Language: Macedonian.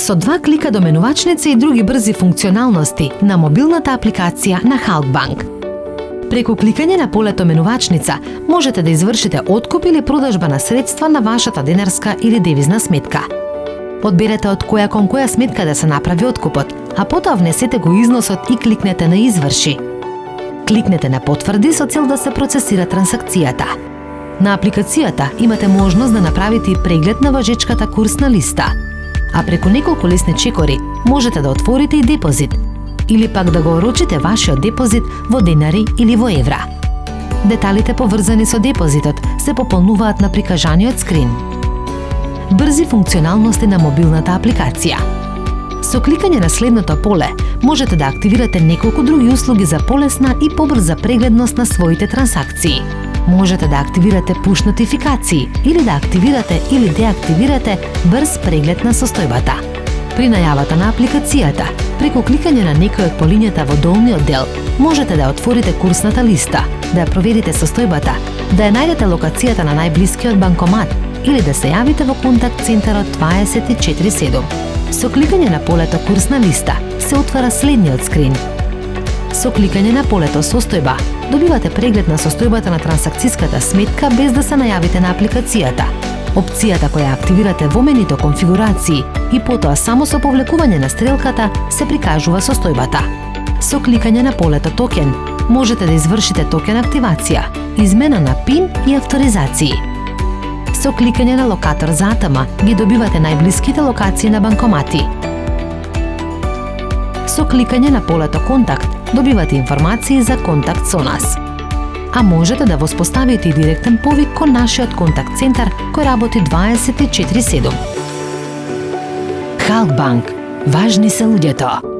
Со 2 клика до менувачница и други брзи функционалности на мобилната апликација на Halkbank. Преку кликање на полето менувачница можете да извршите откуп или продажба на средства на вашата денарска или девизна сметка. Одберете од која кон која сметка да се направи откупот, а потоа внесете го износот и кликнете на изврши. Кликнете на потврди со цел да се процесира трансакцијата. На апликацијата имате можност да направите и преглед на важечката курсна листа, а преку неколку лесни чекори можете да отворите и депозит, или пак да го орочите вашиот депозит во денари или во евра. Деталите поврзани со депозитот се пополнуваат на прикажаниот скрин. Брзи функционалности на мобилната апликација. Со кликање на следното поле можете да активирате неколку други услуги за полесна и побрза прегледност на своите трансакции. Можете да активирате пуш нотификации или да активирате или деактивирате брз преглед на состојбата. При најавата на апликацијата, преку кликање на некој од полињата во долниот дел, можете да отворите курсната листа, да ја проверите состојбата, да ја најдете локацијата на најблискиот банкомат или да се јавите во контакт центарот 24/7. Со кликање на полето курсна листа се отвара следниот скрин. Со кликање на полето состојба добивате преглед на состојбата на трансакцијската сметка без да се најавите на апликацијата. Опцијата која активирате во менито конфигурации и потоа само со повлекување на стрелката се прикажува состојбата. Со кликање на полето токен можете да извршите токен активација, измена на пин и авторизации. Со кликање на локатор за АТМ ги добивате најблиските локации на банкомати. Со кликање на полето контакт добивате информации за контакт со нас. А можете да воспоставите и директен повик кон нашиот контакт центар кој работи 24/7. Halkbank. Важни се луѓето.